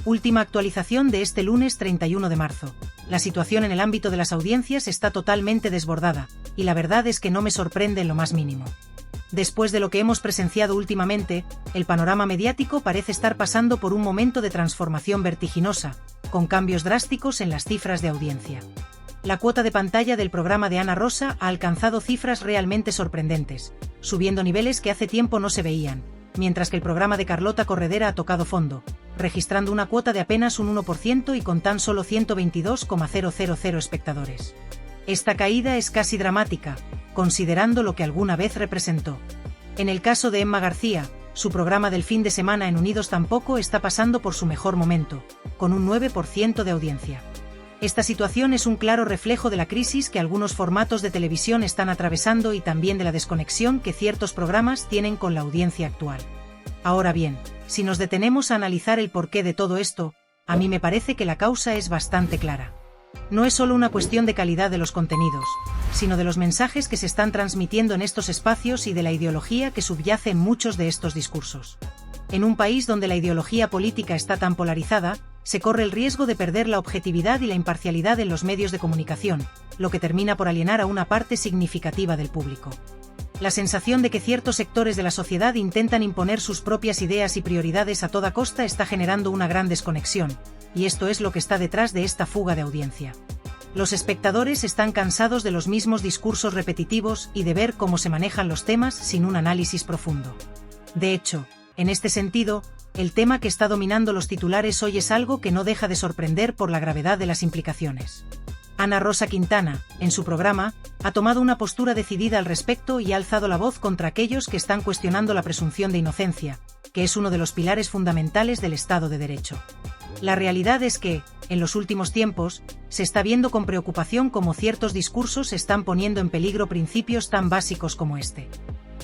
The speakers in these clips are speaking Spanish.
Última actualización de este lunes 31 de marzo. La situación en el ámbito de las audiencias está totalmente desbordada, y la verdad es que no me sorprende en lo más mínimo. Después de lo que hemos presenciado últimamente, el panorama mediático parece estar pasando por un momento de transformación vertiginosa, con cambios drásticos en las cifras de audiencia. La cuota de pantalla del programa de Ana Rosa ha alcanzado cifras realmente sorprendentes, subiendo niveles que hace tiempo no se veían, mientras que el programa de Carlota Corredera ha tocado fondo, registrando una cuota de apenas un 1% y con tan solo 122,000 espectadores. Esta caída es casi dramática, considerando lo que alguna vez representó. En el caso de Emma García, su programa del fin de semana en Unidos tampoco está pasando por su mejor momento, con un 9% de audiencia. Esta situación es un claro reflejo de la crisis que algunos formatos de televisión están atravesando y también de la desconexión que ciertos programas tienen con la audiencia actual. Ahora bien, si nos detenemos a analizar el porqué de todo esto, a mí me parece que la causa es bastante clara. No es solo una cuestión de calidad de los contenidos, sino de los mensajes que se están transmitiendo en estos espacios y de la ideología que subyace en muchos de estos discursos. En un país donde la ideología política está tan polarizada, se corre el riesgo de perder la objetividad y la imparcialidad en los medios de comunicación, lo que termina por alienar a una parte significativa del público. La sensación de que ciertos sectores de la sociedad intentan imponer sus propias ideas y prioridades a toda costa está generando una gran desconexión, y esto es lo que está detrás de esta fuga de audiencia. Los espectadores están cansados de los mismos discursos repetitivos y de ver cómo se manejan los temas sin un análisis profundo. De hecho, en este sentido, el tema que está dominando los titulares hoy es algo que no deja de sorprender por la gravedad de las implicaciones. Ana Rosa Quintana, en su programa, ha tomado una postura decidida al respecto y ha alzado la voz contra aquellos que están cuestionando la presunción de inocencia, que es uno de los pilares fundamentales del Estado de Derecho. La realidad es que, en los últimos tiempos, se está viendo con preocupación cómo ciertos discursos están poniendo en peligro principios tan básicos como este.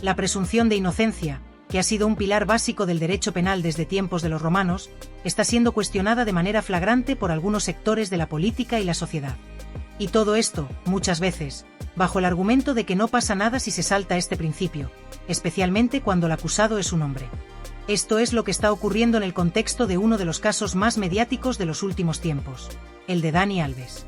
La presunción de inocencia, que ha sido un pilar básico del derecho penal desde tiempos de los romanos, está siendo cuestionada de manera flagrante por algunos sectores de la política y la sociedad. Y todo esto, muchas veces, bajo el argumento de que no pasa nada si se salta este principio, especialmente cuando el acusado es un hombre. Esto es lo que está ocurriendo en el contexto de uno de los casos más mediáticos de los últimos tiempos, el de Dani Alves.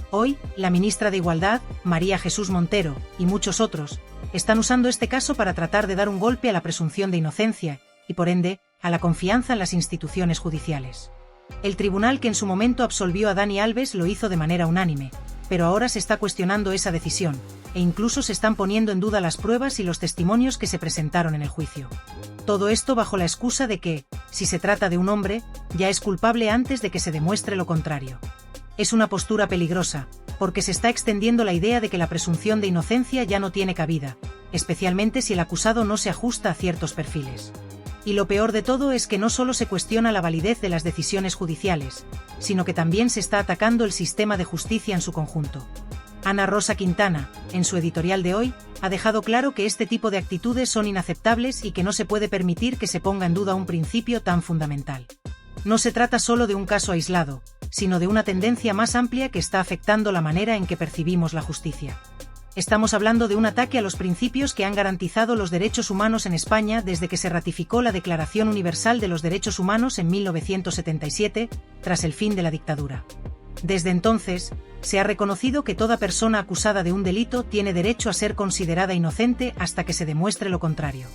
Hoy, la ministra de Igualdad, María Jesús Montero, y muchos otros, están usando este caso para tratar de dar un golpe a la presunción de inocencia, y por ende, a la confianza en las instituciones judiciales. El tribunal que en su momento absolvió a Dani Alves lo hizo de manera unánime, pero ahora se está cuestionando esa decisión, e incluso se están poniendo en duda las pruebas y los testimonios que se presentaron en el juicio. Todo esto bajo la excusa de que, si se trata de un hombre, ya es culpable antes de que se demuestre lo contrario. Es una postura peligrosa, porque se está extendiendo la idea de que la presunción de inocencia ya no tiene cabida, especialmente si el acusado no se ajusta a ciertos perfiles. Y lo peor de todo es que no solo se cuestiona la validez de las decisiones judiciales, sino que también se está atacando el sistema de justicia en su conjunto. Ana Rosa Quintana, en su editorial de hoy, ha dejado claro que este tipo de actitudes son inaceptables y que no se puede permitir que se ponga en duda un principio tan fundamental. No se trata solo de un caso aislado, sino de una tendencia más amplia que está afectando la manera en que percibimos la justicia. Estamos hablando de un ataque a los principios que han garantizado los derechos humanos en España desde que se ratificó la Declaración Universal de los Derechos Humanos en 1977, tras el fin de la dictadura. Desde entonces, se ha reconocido que toda persona acusada de un delito tiene derecho a ser considerada inocente hasta que se demuestre lo contrario.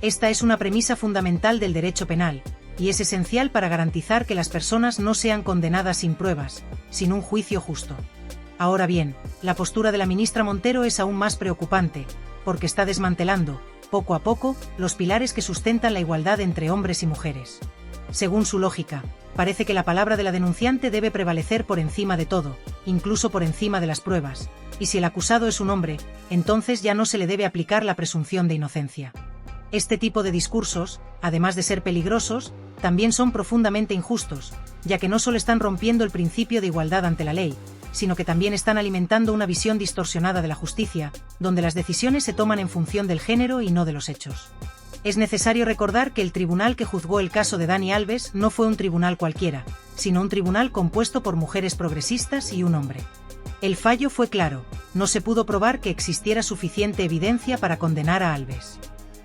Esta es una premisa fundamental del derecho penal, y es esencial para garantizar que las personas no sean condenadas sin pruebas, sin un juicio justo. Ahora bien, la postura de la ministra Montero es aún más preocupante, porque está desmantelando, poco a poco, los pilares que sustentan la igualdad entre hombres y mujeres. Según su lógica, parece que la palabra de la denunciante debe prevalecer por encima de todo, incluso por encima de las pruebas, y si el acusado es un hombre, entonces ya no se le debe aplicar la presunción de inocencia. Este tipo de discursos, además de ser peligrosos, también son profundamente injustos, ya que no solo están rompiendo el principio de igualdad ante la ley, sino que también están alimentando una visión distorsionada de la justicia, donde las decisiones se toman en función del género y no de los hechos. Es necesario recordar que el tribunal que juzgó el caso de Dani Alves no fue un tribunal cualquiera, sino un tribunal compuesto por mujeres progresistas y un hombre. El fallo fue claro, no se pudo probar que existiera suficiente evidencia para condenar a Alves.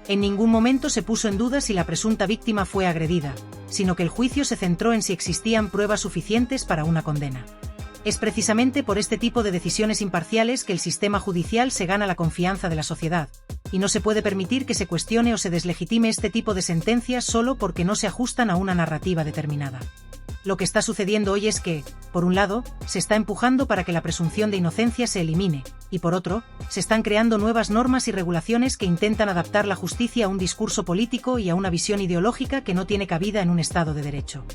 En ningún momento se puso en duda si la presunta víctima fue agredida, sino que el juicio se centró en si existían pruebas suficientes para una condena. Es precisamente por este tipo de decisiones imparciales que el sistema judicial se gana la confianza de la sociedad, y no se puede permitir que se cuestione o se deslegitime este tipo de sentencias solo porque no se ajustan a una narrativa determinada. Lo que está sucediendo hoy es que, por un lado, se está empujando para que la presunción de inocencia se elimine, y por otro, se están creando nuevas normas y regulaciones que intentan adaptar la justicia a un discurso político y a una visión ideológica que no tiene cabida en un Estado de Derecho.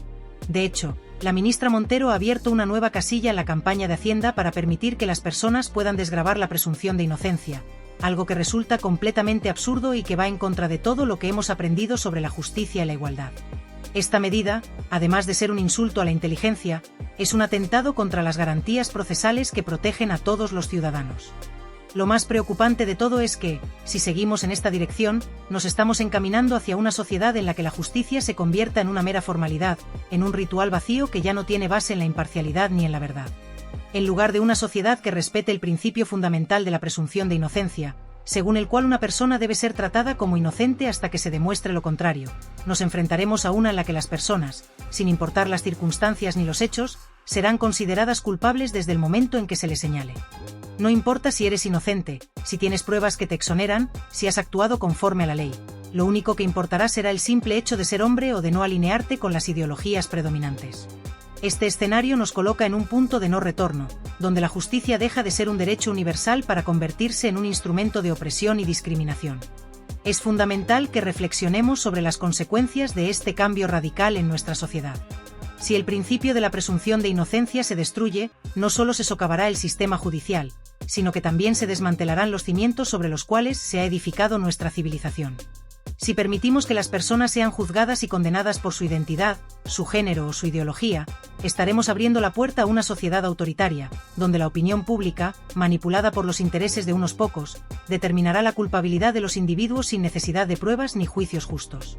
De hecho, la ministra Montero ha abierto una nueva casilla en la campaña de Hacienda para permitir que las personas puedan desgravar la presunción de inocencia, algo que resulta completamente absurdo y que va en contra de todo lo que hemos aprendido sobre la justicia y la igualdad. Esta medida, además de ser un insulto a la inteligencia, es un atentado contra las garantías procesales que protegen a todos los ciudadanos. Lo más preocupante de todo es que, si seguimos en esta dirección, nos estamos encaminando hacia una sociedad en la que la justicia se convierta en una mera formalidad, en un ritual vacío que ya no tiene base en la imparcialidad ni en la verdad. En lugar de una sociedad que respete el principio fundamental de la presunción de inocencia, según el cual una persona debe ser tratada como inocente hasta que se demuestre lo contrario, nos enfrentaremos a una en la que las personas, sin importar las circunstancias ni los hechos, serán consideradas culpables desde el momento en que se les señale. No importa si eres inocente, si tienes pruebas que te exoneran, si has actuado conforme a la ley, lo único que importará será el simple hecho de ser hombre o de no alinearte con las ideologías predominantes. Este escenario nos coloca en un punto de no retorno, donde la justicia deja de ser un derecho universal para convertirse en un instrumento de opresión y discriminación. Es fundamental que reflexionemos sobre las consecuencias de este cambio radical en nuestra sociedad. Si el principio de la presunción de inocencia se destruye, no solo se socavará el sistema judicial, sino que también se desmantelarán los cimientos sobre los cuales se ha edificado nuestra civilización. Si permitimos que las personas sean juzgadas y condenadas por su identidad, su género o su ideología, estaremos abriendo la puerta a una sociedad autoritaria, donde la opinión pública, manipulada por los intereses de unos pocos, determinará la culpabilidad de los individuos sin necesidad de pruebas ni juicios justos.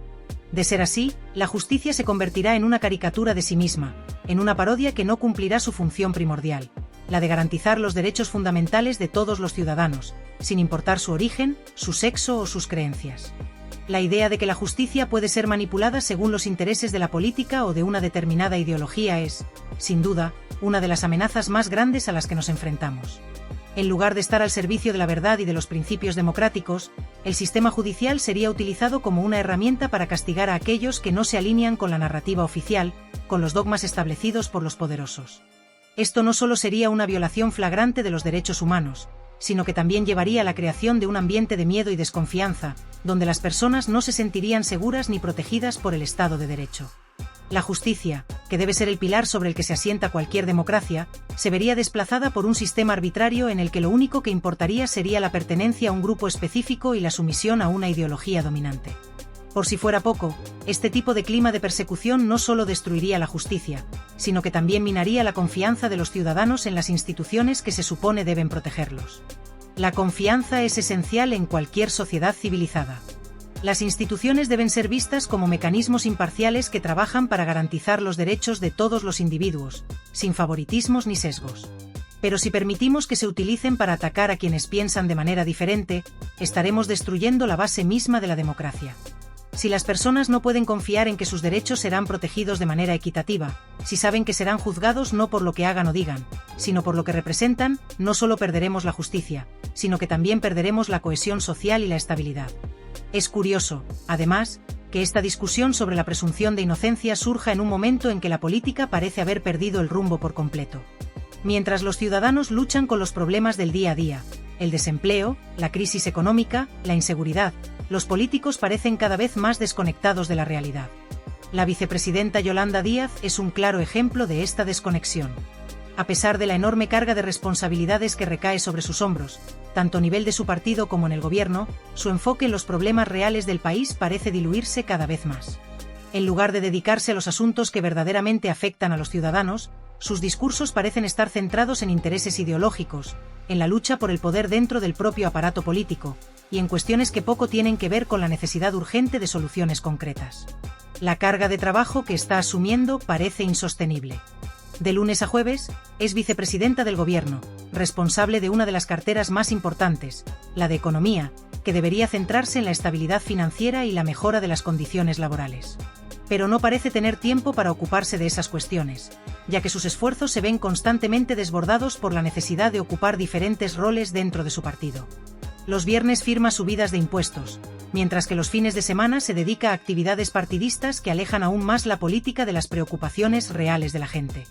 De ser así, la justicia se convertirá en una caricatura de sí misma, en una parodia que no cumplirá su función primordial, la de garantizar los derechos fundamentales de todos los ciudadanos, sin importar su origen, su sexo o sus creencias. La idea de que la justicia puede ser manipulada según los intereses de la política o de una determinada ideología es, sin duda, una de las amenazas más grandes a las que nos enfrentamos. En lugar de estar al servicio de la verdad y de los principios democráticos, el sistema judicial sería utilizado como una herramienta para castigar a aquellos que no se alinean con la narrativa oficial, con los dogmas establecidos por los poderosos. Esto no solo sería una violación flagrante de los derechos humanos, sino que también llevaría a la creación de un ambiente de miedo y desconfianza, donde las personas no se sentirían seguras ni protegidas por el Estado de Derecho. La justicia, que debe ser el pilar sobre el que se asienta cualquier democracia, se vería desplazada por un sistema arbitrario en el que lo único que importaría sería la pertenencia a un grupo específico y la sumisión a una ideología dominante. Por si fuera poco, este tipo de clima de persecución no solo destruiría la justicia, sino que también minaría la confianza de los ciudadanos en las instituciones que se supone deben protegerlos. La confianza es esencial en cualquier sociedad civilizada. Las instituciones deben ser vistas como mecanismos imparciales que trabajan para garantizar los derechos de todos los individuos, sin favoritismos ni sesgos. Pero si permitimos que se utilicen para atacar a quienes piensan de manera diferente, estaremos destruyendo la base misma de la democracia. Si las personas no pueden confiar en que sus derechos serán protegidos de manera equitativa, si saben que serán juzgados no por lo que hagan o digan, sino por lo que representan, no solo perderemos la justicia, sino que también perderemos la cohesión social y la estabilidad. Es curioso, además, que esta discusión sobre la presunción de inocencia surja en un momento en que la política parece haber perdido el rumbo por completo. Mientras los ciudadanos luchan con los problemas del día a día, el desempleo, la crisis económica, la inseguridad, los políticos parecen cada vez más desconectados de la realidad. La vicepresidenta Yolanda Díaz es un claro ejemplo de esta desconexión. A pesar de la enorme carga de responsabilidades que recae sobre sus hombros, tanto a nivel de su partido como en el gobierno, su enfoque en los problemas reales del país parece diluirse cada vez más. En lugar de dedicarse a los asuntos que verdaderamente afectan a los ciudadanos, sus discursos parecen estar centrados en intereses ideológicos, en la lucha por el poder dentro del propio aparato político, y en cuestiones que poco tienen que ver con la necesidad urgente de soluciones concretas. La carga de trabajo que está asumiendo parece insostenible. De lunes a jueves, es vicepresidenta del gobierno, responsable de una de las carteras más importantes, la de Economía, que debería centrarse en la estabilidad financiera y la mejora de las condiciones laborales. Pero no parece tener tiempo para ocuparse de esas cuestiones, ya que sus esfuerzos se ven constantemente desbordados por la necesidad de ocupar diferentes roles dentro de su partido. Los viernes firma subidas de impuestos, mientras que los fines de semana se dedica a actividades partidistas que alejan aún más la política de las preocupaciones reales de la gente.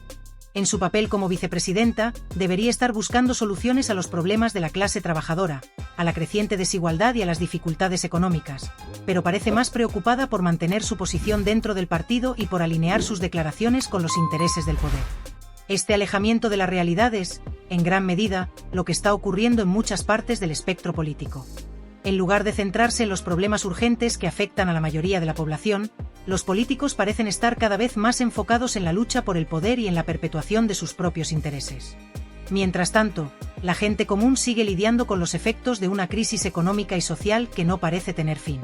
En su papel como vicepresidenta, debería estar buscando soluciones a los problemas de la clase trabajadora, a la creciente desigualdad y a las dificultades económicas, pero parece más preocupada por mantener su posición dentro del partido y por alinear sus declaraciones con los intereses del poder. Este alejamiento de la realidad es, en gran medida, lo que está ocurriendo en muchas partes del espectro político. En lugar de centrarse en los problemas urgentes que afectan a la mayoría de la población, los políticos parecen estar cada vez más enfocados en la lucha por el poder y en la perpetuación de sus propios intereses. Mientras tanto, la gente común sigue lidiando con los efectos de una crisis económica y social que no parece tener fin.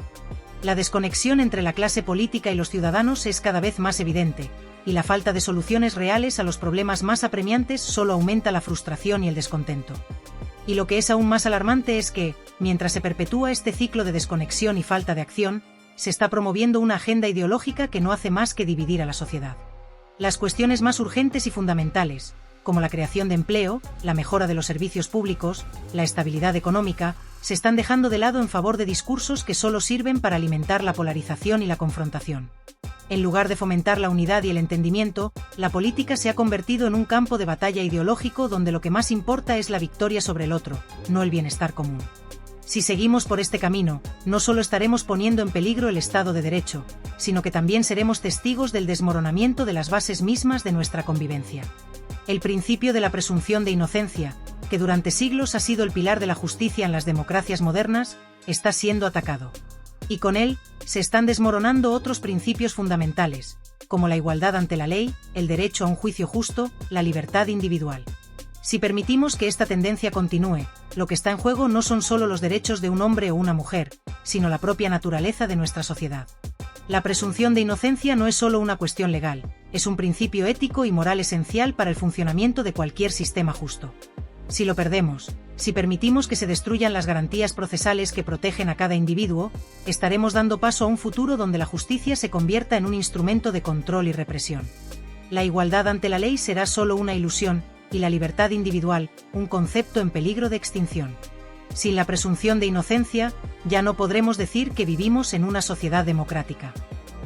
La desconexión entre la clase política y los ciudadanos es cada vez más evidente, y la falta de soluciones reales a los problemas más apremiantes solo aumenta la frustración y el descontento. Y lo que es aún más alarmante es que, mientras se perpetúa este ciclo de desconexión y falta de acción, se está promoviendo una agenda ideológica que no hace más que dividir a la sociedad. Las cuestiones más urgentes y fundamentales, como la creación de empleo, la mejora de los servicios públicos, la estabilidad económica, se están dejando de lado en favor de discursos que solo sirven para alimentar la polarización y la confrontación. En lugar de fomentar la unidad y el entendimiento, la política se ha convertido en un campo de batalla ideológico donde lo que más importa es la victoria sobre el otro, no el bienestar común. Si seguimos por este camino, no solo estaremos poniendo en peligro el Estado de Derecho, sino que también seremos testigos del desmoronamiento de las bases mismas de nuestra convivencia. El principio de la presunción de inocencia, que durante siglos ha sido el pilar de la justicia en las democracias modernas, está siendo atacado. Y con él, se están desmoronando otros principios fundamentales, como la igualdad ante la ley, el derecho a un juicio justo, la libertad individual. Si permitimos que esta tendencia continúe, lo que está en juego no son solo los derechos de un hombre o una mujer, sino la propia naturaleza de nuestra sociedad. La presunción de inocencia no es solo una cuestión legal, es un principio ético y moral esencial para el funcionamiento de cualquier sistema justo. Si lo perdemos, si permitimos que se destruyan las garantías procesales que protegen a cada individuo, estaremos dando paso a un futuro donde la justicia se convierta en un instrumento de control y represión. La igualdad ante la ley será solo una ilusión, y la libertad individual, un concepto en peligro de extinción. Sin la presunción de inocencia, ya no podremos decir que vivimos en una sociedad democrática.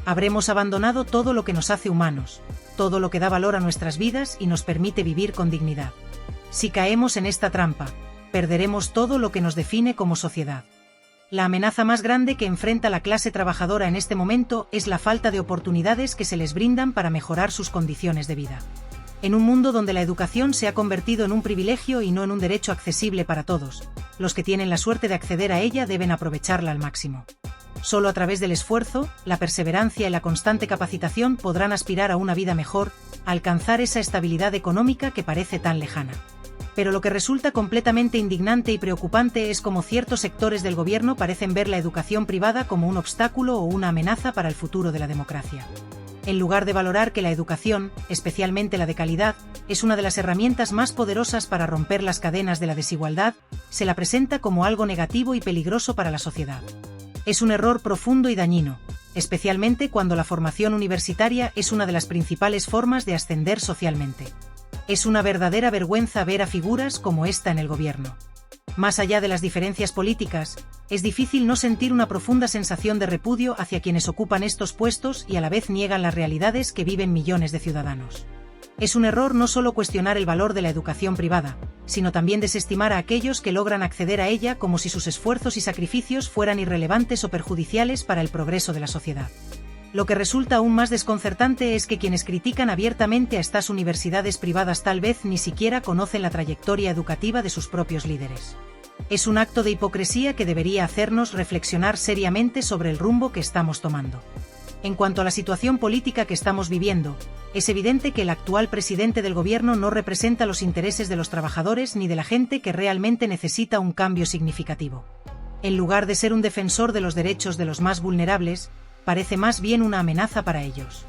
Habremos abandonado todo lo que nos hace humanos, todo lo que da valor a nuestras vidas y nos permite vivir con dignidad. Si caemos en esta trampa, perderemos todo lo que nos define como sociedad. La amenaza más grande que enfrenta la clase trabajadora en este momento es la falta de oportunidades que se les brindan para mejorar sus condiciones de vida. En un mundo donde la educación se ha convertido en un privilegio y no en un derecho accesible para todos, los que tienen la suerte de acceder a ella deben aprovecharla al máximo. Solo a través del esfuerzo, la perseverancia y la constante capacitación podrán aspirar a una vida mejor, a alcanzar esa estabilidad económica que parece tan lejana. Pero lo que resulta completamente indignante y preocupante es cómo ciertos sectores del gobierno parecen ver la educación privada como un obstáculo o una amenaza para el futuro de la democracia. En lugar de valorar que la educación, especialmente la de calidad, es una de las herramientas más poderosas para romper las cadenas de la desigualdad, se la presenta como algo negativo y peligroso para la sociedad. Es un error profundo y dañino, especialmente cuando la formación universitaria es una de las principales formas de ascender socialmente. Es una verdadera vergüenza ver a figuras como esta en el gobierno. Más allá de las diferencias políticas, es difícil no sentir una profunda sensación de repudio hacia quienes ocupan estos puestos y a la vez niegan las realidades que viven millones de ciudadanos. Es un error no solo cuestionar el valor de la educación privada, sino también desestimar a aquellos que logran acceder a ella como si sus esfuerzos y sacrificios fueran irrelevantes o perjudiciales para el progreso de la sociedad. Lo que resulta aún más desconcertante es que quienes critican abiertamente a estas universidades privadas tal vez ni siquiera conocen la trayectoria educativa de sus propios líderes. Es un acto de hipocresía que debería hacernos reflexionar seriamente sobre el rumbo que estamos tomando. En cuanto a la situación política que estamos viviendo, es evidente que el actual presidente del gobierno no representa los intereses de los trabajadores ni de la gente que realmente necesita un cambio significativo. En lugar de ser un defensor de los derechos de los más vulnerables, parece más bien una amenaza para ellos.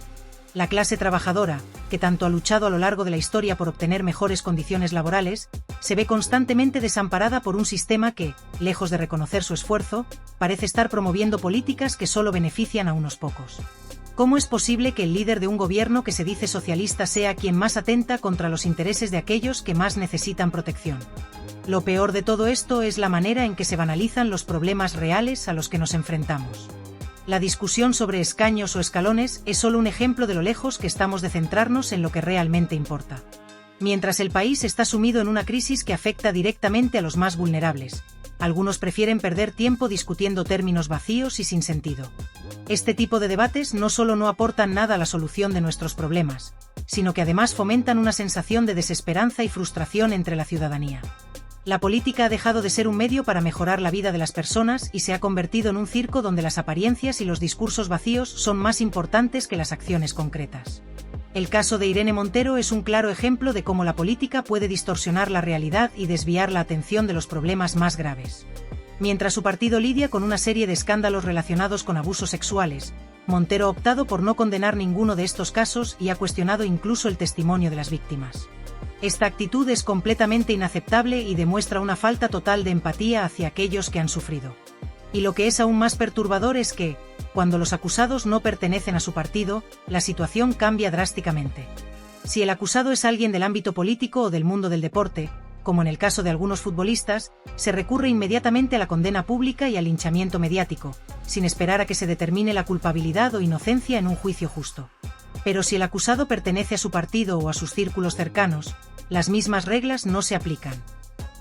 La clase trabajadora, que tanto ha luchado a lo largo de la historia por obtener mejores condiciones laborales, se ve constantemente desamparada por un sistema que, lejos de reconocer su esfuerzo, parece estar promoviendo políticas que solo benefician a unos pocos. ¿Cómo es posible que el líder de un gobierno que se dice socialista sea quien más atenta contra los intereses de aquellos que más necesitan protección? Lo peor de todo esto es la manera en que se banalizan los problemas reales a los que nos enfrentamos. La discusión sobre escaños o escalones es solo un ejemplo de lo lejos que estamos de centrarnos en lo que realmente importa. Mientras el país está sumido en una crisis que afecta directamente a los más vulnerables, algunos prefieren perder tiempo discutiendo términos vacíos y sin sentido. Este tipo de debates no solo no aportan nada a la solución de nuestros problemas, sino que además fomentan una sensación de desesperanza y frustración entre la ciudadanía. La política ha dejado de ser un medio para mejorar la vida de las personas y se ha convertido en un circo donde las apariencias y los discursos vacíos son más importantes que las acciones concretas. El caso de Irene Montero es un claro ejemplo de cómo la política puede distorsionar la realidad y desviar la atención de los problemas más graves. Mientras su partido lidia con una serie de escándalos relacionados con abusos sexuales, Montero ha optado por no condenar ninguno de estos casos y ha cuestionado incluso el testimonio de las víctimas. Esta actitud es completamente inaceptable y demuestra una falta total de empatía hacia aquellos que han sufrido. Y lo que es aún más perturbador es que, cuando los acusados no pertenecen a su partido, la situación cambia drásticamente. Si el acusado es alguien del ámbito político o del mundo del deporte, como en el caso de algunos futbolistas, se recurre inmediatamente a la condena pública y al linchamiento mediático, sin esperar a que se determine la culpabilidad o inocencia en un juicio justo. Pero si el acusado pertenece a su partido o a sus círculos cercanos, las mismas reglas no se aplican.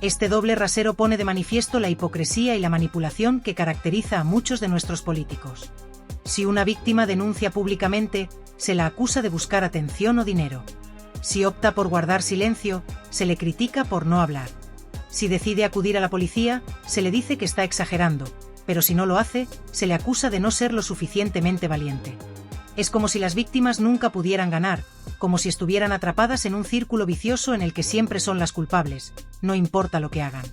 Este doble rasero pone de manifiesto la hipocresía y la manipulación que caracteriza a muchos de nuestros políticos. Si una víctima denuncia públicamente, se la acusa de buscar atención o dinero. Si opta por guardar silencio, se le critica por no hablar. Si decide acudir a la policía, se le dice que está exagerando, pero si no lo hace, se le acusa de no ser lo suficientemente valiente. Es como si las víctimas nunca pudieran ganar, como si estuvieran atrapadas en un círculo vicioso en el que siempre son las culpables, no importa lo que hagan.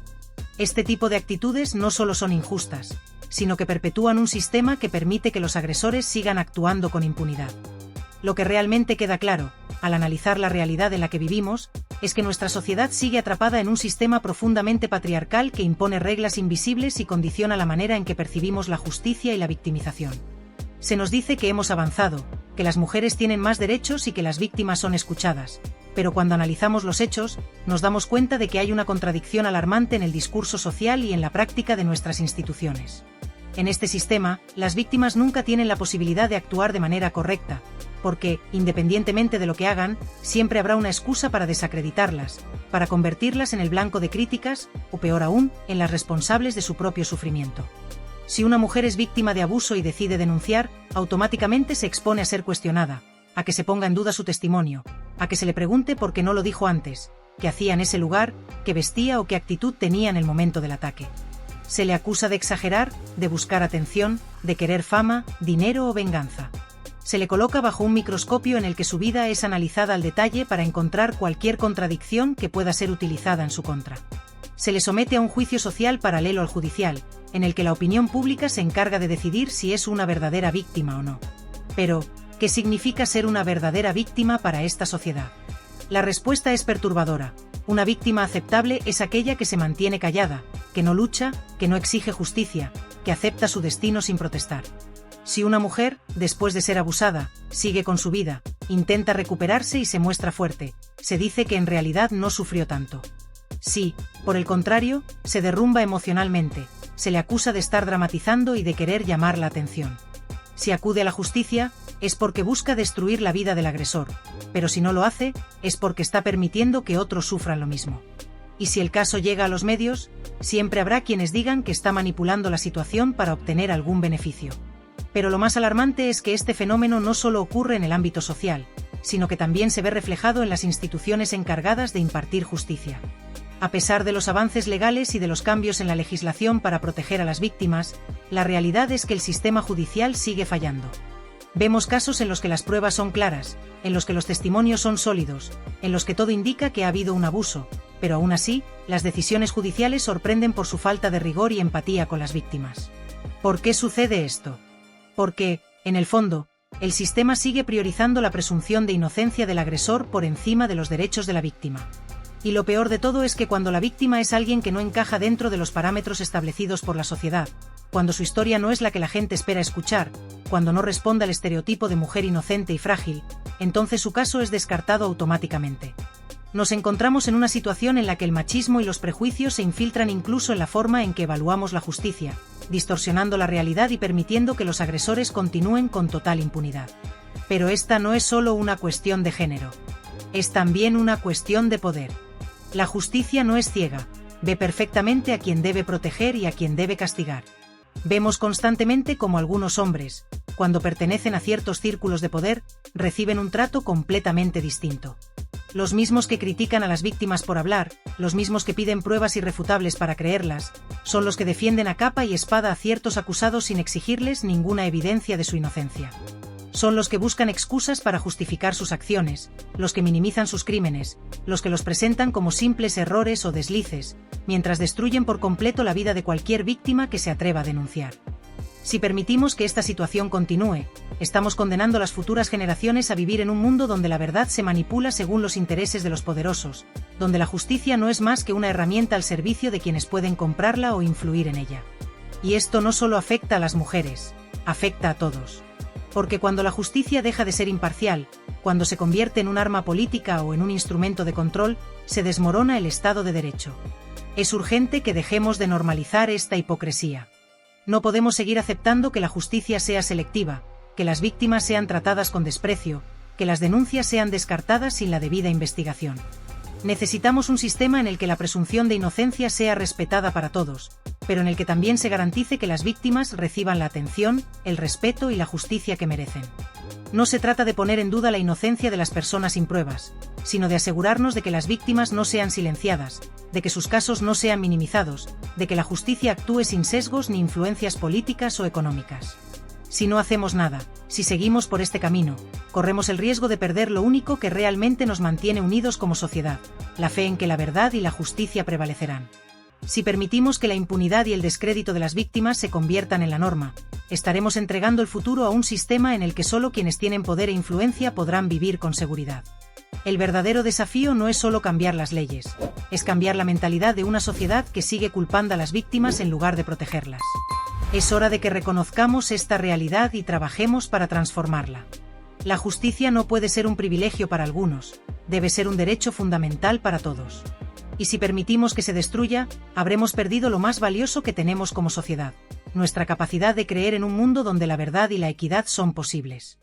Este tipo de actitudes no solo son injustas, sino que perpetúan un sistema que permite que los agresores sigan actuando con impunidad. Lo que realmente queda claro, al analizar la realidad en la que vivimos, es que nuestra sociedad sigue atrapada en un sistema profundamente patriarcal que impone reglas invisibles y condiciona la manera en que percibimos la justicia y la victimización. Se nos dice que hemos avanzado, que las mujeres tienen más derechos y que las víctimas son escuchadas, pero cuando analizamos los hechos, nos damos cuenta de que hay una contradicción alarmante en el discurso social y en la práctica de nuestras instituciones. En este sistema, las víctimas nunca tienen la posibilidad de actuar de manera correcta, porque, independientemente de lo que hagan, siempre habrá una excusa para desacreditarlas, para convertirlas en el blanco de críticas, o peor aún, en las responsables de su propio sufrimiento. Si una mujer es víctima de abuso y decide denunciar, automáticamente se expone a ser cuestionada, a que se ponga en duda su testimonio, a que se le pregunte por qué no lo dijo antes, qué hacía en ese lugar, qué vestía o qué actitud tenía en el momento del ataque. Se le acusa de exagerar, de buscar atención, de querer fama, dinero o venganza. Se le coloca bajo un microscopio en el que su vida es analizada al detalle para encontrar cualquier contradicción que pueda ser utilizada en su contra. Se le somete a un juicio social paralelo al judicial, en el que la opinión pública se encarga de decidir si es una verdadera víctima o no. Pero, ¿qué significa ser una verdadera víctima para esta sociedad? La respuesta es perturbadora. Una víctima aceptable es aquella que se mantiene callada, que no lucha, que no exige justicia, que acepta su destino sin protestar. Si una mujer, después de ser abusada, sigue con su vida, intenta recuperarse y se muestra fuerte, se dice que en realidad no sufrió tanto. Si, por el contrario, se derrumba emocionalmente, se le acusa de estar dramatizando y de querer llamar la atención. Si acude a la justicia, es porque busca destruir la vida del agresor, pero si no lo hace, es porque está permitiendo que otros sufran lo mismo. Y si el caso llega a los medios, siempre habrá quienes digan que está manipulando la situación para obtener algún beneficio. Pero lo más alarmante es que este fenómeno no solo ocurre en el ámbito social, sino que también se ve reflejado en las instituciones encargadas de impartir justicia. A pesar de los avances legales y de los cambios en la legislación para proteger a las víctimas, la realidad es que el sistema judicial sigue fallando. Vemos casos en los que las pruebas son claras, en los que los testimonios son sólidos, en los que todo indica que ha habido un abuso, pero aún así, las decisiones judiciales sorprenden por su falta de rigor y empatía con las víctimas. ¿Por qué sucede esto? Porque, en el fondo, El sistema sigue priorizando la presunción de inocencia del agresor por encima de los derechos de la víctima. Y lo peor de todo es que cuando la víctima es alguien que no encaja dentro de los parámetros establecidos por la sociedad, cuando su historia no es la que la gente espera escuchar, cuando no responde al estereotipo de mujer inocente y frágil, entonces su caso es descartado automáticamente. Nos encontramos en una situación en la que el machismo y los prejuicios se infiltran incluso en la forma en que evaluamos la justicia, distorsionando la realidad y permitiendo que los agresores continúen con total impunidad. Pero esta no es solo una cuestión de género. Es también una cuestión de poder. La justicia no es ciega, ve perfectamente a quien debe proteger y a quien debe castigar. Vemos constantemente cómo algunos hombres, cuando pertenecen a ciertos círculos de poder, reciben un trato completamente distinto. Los mismos que critican a las víctimas por hablar, los mismos que piden pruebas irrefutables para creerlas, son los que defienden a capa y espada a ciertos acusados sin exigirles ninguna evidencia de su inocencia. Son los que buscan excusas para justificar sus acciones, los que minimizan sus crímenes, los que los presentan como simples errores o deslices, mientras destruyen por completo la vida de cualquier víctima que se atreva a denunciar. Si permitimos que esta situación continúe, estamos condenando a las futuras generaciones a vivir en un mundo donde la verdad se manipula según los intereses de los poderosos, donde la justicia no es más que una herramienta al servicio de quienes pueden comprarla o influir en ella. Y esto no solo afecta a las mujeres, afecta a todos. Porque cuando la justicia deja de ser imparcial, cuando se convierte en un arma política o en un instrumento de control, se desmorona el Estado de Derecho. Es urgente que dejemos de normalizar esta hipocresía. No podemos seguir aceptando que la justicia sea selectiva, que las víctimas sean tratadas con desprecio, que las denuncias sean descartadas sin la debida investigación. Necesitamos un sistema en el que la presunción de inocencia sea respetada para todos, pero en el que también se garantice que las víctimas reciban la atención, el respeto y la justicia que merecen. No se trata de poner en duda la inocencia de las personas sin pruebas, sino de asegurarnos de que las víctimas no sean silenciadas, de que sus casos no sean minimizados, de que la justicia actúe sin sesgos ni influencias políticas o económicas. Si no hacemos nada, si seguimos por este camino, corremos el riesgo de perder lo único que realmente nos mantiene unidos como sociedad, la fe en que la verdad y la justicia prevalecerán. Si permitimos que la impunidad y el descrédito de las víctimas se conviertan en la norma, estaremos entregando el futuro a un sistema en el que solo quienes tienen poder e influencia podrán vivir con seguridad. El verdadero desafío no es solo cambiar las leyes, es cambiar la mentalidad de una sociedad que sigue culpando a las víctimas en lugar de protegerlas. Es hora de que reconozcamos esta realidad y trabajemos para transformarla. La justicia no puede ser un privilegio para algunos, debe ser un derecho fundamental para todos. Y si permitimos que se destruya, habremos perdido lo más valioso que tenemos como sociedad, nuestra capacidad de creer en un mundo donde la verdad y la equidad son posibles.